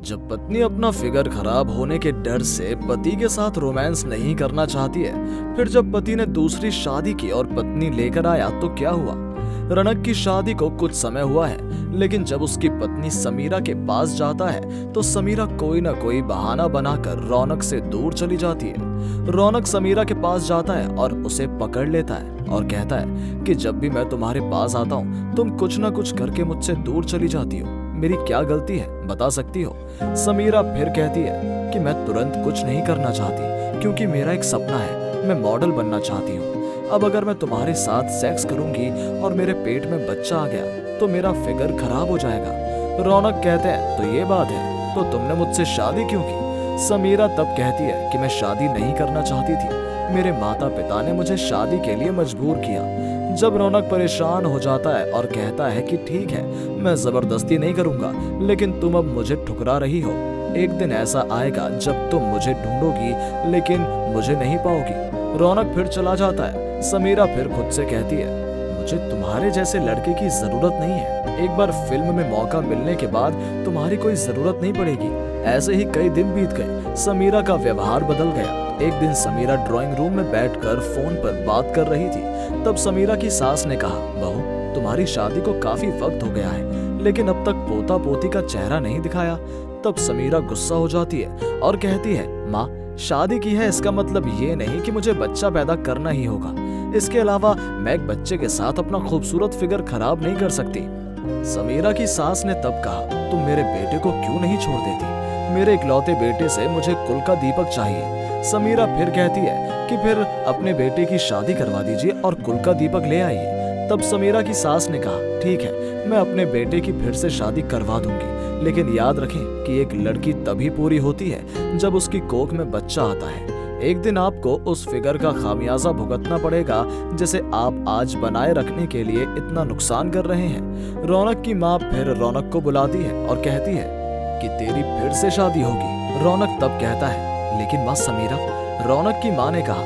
जब पत्नी अपना फिगर खराब होने के डर से पति के साथ रोमांस नहीं करना चाहती है, फिर जब पति ने दूसरी शादी की और पत्नी लेकर आया तो क्या हुआ। रनक की शादी को कुछ समय हुआ है, लेकिन जब उसकी पत्नी समीरा के पास जाता है तो समीरा कोई ना कोई बहाना बनाकर रौनक से दूर चली जाती है। रौनक समीरा के पास जाता है और उसे पकड़ लेता है और कहता है कि जब भी मैं तुम्हारे पास आता हूँ तुम कुछ ना कुछ करके मुझसे दूर चली जाती हो। मेरी क्या गलती है, बता सकती हो। समीरा फिर कहती है कि मैं तुरंत कुछ नहीं करना चाहती, क्योंकि मेरा एक सपना है, मैं मॉडल बनना चाहती हूँ। अब अगर मैं तुम्हारे साथ सेक्स करूंगी और मेरे पेट में बच्चा आ गया तो मेरा फिगर खराब हो जाएगा। रौनक कहते हैं तो ये बात है, तो तुमने मुझसे शादी क्यों की। समीरा तब कहती है कि मैं शादी नहीं करना चाहती थी, मेरे माता पिता ने मुझे शादी के लिए मजबूर किया। जब रौनक परेशान हो जाता है और कहता है कि ठीक है, मैं जबरदस्ती नहीं करूंगा, लेकिन तुम अब मुझे ठुकरा रही हो। एक दिन ऐसा आएगा जब तुम मुझे ढूंढोगी लेकिन मुझे नहीं पाओगी। रौनक फिर चला जाता है। समीरा फिर खुद से कहती है मुझे तुम्हारे जैसे लड़के की जरूरत नहीं है। एक बार फिल्म में मौका मिलने के बाद तुम्हारी कोई जरूरत नहीं पड़ेगी। ऐसे ही कई दिन बीत गए। समीरा का व्यवहार बदल गया। एक दिन समीरा ड्राइंग रूम में बैठकर फोन पर बात कर रही थी। तब समीरा की सास ने कहा, बहू तुम्हारी शादी को काफी वक्त हो गया है, लेकिन अब तक पोता पोती का चेहरा नहीं दिखाया। तब समीरा गुस्सा हो जाती है और कहती है, माँ शादी की है इसका मतलब ये नहीं कि मुझे बच्चा पैदा करना ही होगा। इसके अलावा मैं एक बच्चे के साथ अपना खूबसूरत फिगर खराब नहीं कर सकती। समीरा की सास ने तब कहा, तुम मेरे बेटे को क्यों नहीं छोड़ देती। मेरे इकलौते बेटे से मुझे कुल का दीपक चाहिए। समीरा फिर कहती है कि फिर अपने बेटे की शादी करवा दीजिए और कुल का दीपक ले आइए। तब समीरा की सास ने कहा, ठीक है, मैं अपने बेटे की फिर से शादी करवा दूंगी, लेकिन याद रखें कि एक लड़की तभी पूरी होती है जब उसकी कोख में बच्चा आता है। एक दिन आपको उस फिगर का खामियाजा भुगतना पड़ेगा जिसे आप आज बनाए रखने के लिए इतना नुकसान कर रहे हैं। रौनक की माँ फिर रौनक को बुलाती है और कहती है कि तेरी फिर से शादी होगी। रौनक तब कहता है, लेकिन माँ समीरा। रौनक की माँ ने कहा,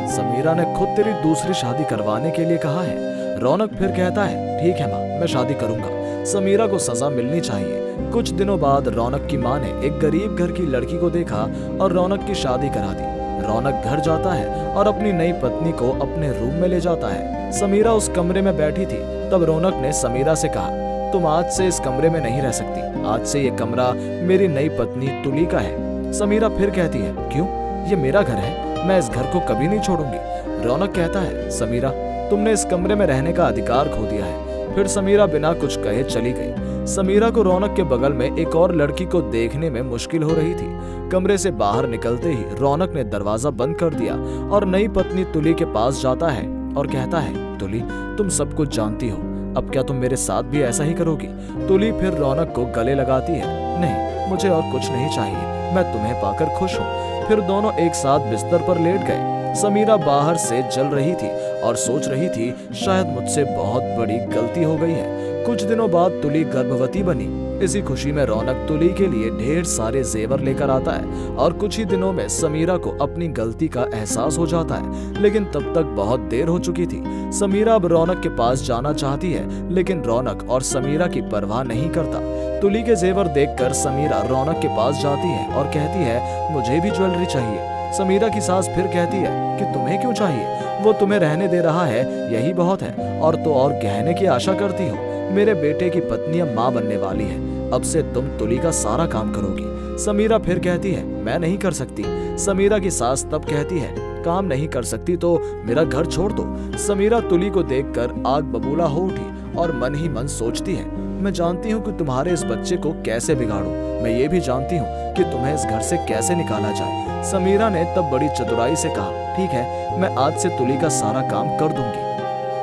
समीरा ने खुद तेरी दूसरी शादी करवाने के लिए कहा है। रौनक फिर कहता है, ठीक है माँ, मैं शादी करूंगा, समीरा को सजा मिलनी चाहिए। कुछ दिनों बाद रौनक की माँ ने एक गरीब घर की लड़की को देखा और रौनक की शादी करा दी। रौनक घर जाता है और अपनी नई पत्नी को अपने रूम में ले जाता है। समीरा उस कमरे में बैठी थी। तब रौनक ने समीरा से कहा, तुम आज से इस कमरे में नहीं रह सकती। आज से ये कमरा मेरी नई पत्नी तुली का है। समीरा फिर कहती है, क्यों, ये मेरा घर है, मैं इस घर को कभी नहीं छोड़ूंगी। रौनक कहता है, समीरा तुमने इस कमरे में रहने का अधिकार खो दिया है। फिर समीरा बिना कुछ कहे चली गई। समीरा को रौनक के बगल में एक और लड़की को देखने में मुश्किल हो रही थी। कमरे से बाहर निकलते ही रौनक ने दरवाजा बंद कर दिया और नई पत्नी तुली के पास जाता है और कहता है, तुली तुम सब कुछ जानती हो, अब क्या तुम मेरे साथ भी ऐसा ही करोगी। तुली फिर रौनक को गले लगाती है, नहीं मुझे और कुछ नहीं चाहिए, मैं तुम्हें पाकर खुश हूँ। फिर दोनों एक साथ बिस्तर पर लेट गए। समीरा बाहर से जल रही थी और सोच रही थी शायद मुझसे बहुत बड़ी गलती हो गई है। कुछ दिनों बाद तुली गर्भवती बनी। इसी खुशी में रौनक तुली के लिए ढेर सारे जेवर लेकर आता है और कुछ ही दिनों में समीरा को अपनी गलती का एहसास हो जाता है, लेकिन तब तक बहुत देर हो चुकी थी। समीरा अब रौनक के पास जाना चाहती है, लेकिन रौनक और समीरा की परवाह नहीं करता। तुली के जेवर देखकर समीरा रौनक के पास जाती है और कहती है, मुझे भी ज्वेलरी चाहिए। समीरा की सास फिर कहती है कि तुम्हें क्यों चाहिए, वो तुम्हें रहने दे रहा है, यही बहुत है, और तो और गहने की आशा करती हो। मेरे बेटे की पत्नी अब माँ बनने वाली है, अब से तुम तुली का सारा काम करोगी। समीरा फिर कहती है, मैं नहीं कर सकती। समीरा की सास तब कहती है, काम नहीं कर सकती तो मेरा घर छोड़ दो। समीरा तुली को देखकर आग बबूला हो उठी और मन ही मन सोचती है, मैं जानती हूँ कि तुम्हारे इस बच्चे को कैसे बिगाड़ूं। मैं ये भी जानती हूँ कि तुम्हें इस घर से कैसे निकाला जाए। समीरा ने तब बड़ी चतुराई से कहा, ठीक है, मैं आज से तुली का सारा काम कर दूंगी।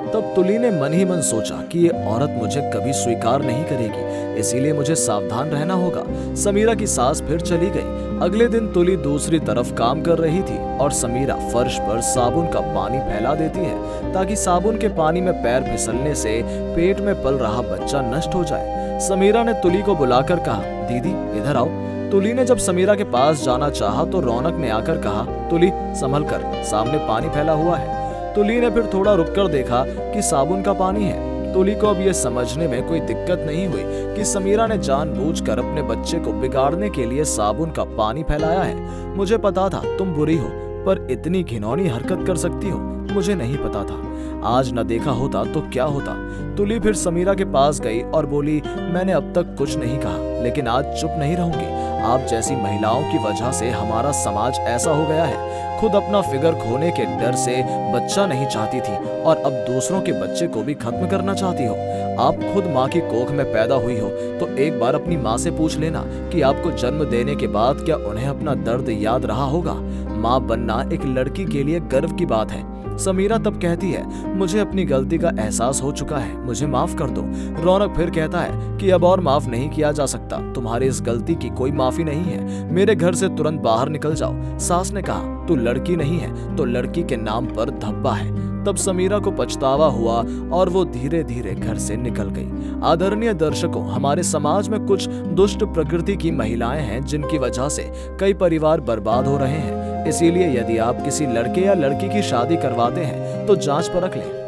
तब तुली ने मन ही मन सोचा कि ये औरत मुझे कभी स्वीकार नहीं करेगी, इसीलिए मुझे सावधान रहना होगा। समीरा की सास फिर चली गई। अगले दिन तुली दूसरी तरफ काम कर रही थी और समीरा फर्श पर साबुन का पानी फैला देती है ताकि साबुन के पानी में पैर फिसलने से पेट में पल रहा बच्चा नष्ट हो जाए। समीरा ने तुली को बुलाकर कहा, दीदी इधर आओ। तुली ने जब समीरा के पास जाना चाहा तो रौनक ने आकर कहा, तुली संभल कर, सामने पानी फैला हुआ है। तुली ने फिर थोड़ा रुककर देखा कि साबुन का पानी है। तुली को अब ये समझने में कोई दिक्कत नहीं हुई कि समीरा ने जानबूझकर अपने बच्चे को बिगाड़ने के लिए साबुन का पानी फैलाया है। मुझे पता था तुम बुरी हो, पर इतनी घिनौनी हरकत कर सकती हो मुझे नहीं पता था। आज न देखा होता तो क्या होता। तुली फिर समीरा के पास गई और बोली, मैंने अब तक कुछ नहीं कहा, लेकिन आज चुप नहीं रहूंगी। आप जैसी महिलाओं की वजह से हमारा समाज ऐसा हो गया है। खुद अपना फिगर खोने के डर से बच्चा नहीं चाहती थी और अब दूसरों के बच्चे को भी खत्म करना चाहती हो। आप खुद माँ की कोख में पैदा हुई हो तो एक बार अपनी माँ से पूछ लेना कि आपको जन्म देने के बाद क्या उन्हें अपना दर्द याद रहा होगा। माँ बनना एक लड़की के लिए गर्व की बात है। समीरा तब कहती है, मुझे अपनी गलती का एहसास हो चुका है, मुझे माफ कर दो। रौनक फिर कहता है कि अब और माफ नहीं किया जा सकता, तुम्हारी इस गलती की कोई माफी नहीं है, मेरे घर से तुरंत बाहर निकल जाओ। सास ने कहा, तू लड़की नहीं है तो लड़की के नाम पर धब्बा है। तब समीरा को पछतावा हुआ और वो धीरे धीरे घर से निकल गई। आदरणीय दर्शकों, हमारे समाज में कुछ दुष्ट प्रकृति की महिलाएं हैं जिनकी वजह से कई परिवार बर्बाद हो रहे हैं। इसीलिए यदि आप किसी लड़के या लड़की की शादी करवाते हैं तो जांच परख लें।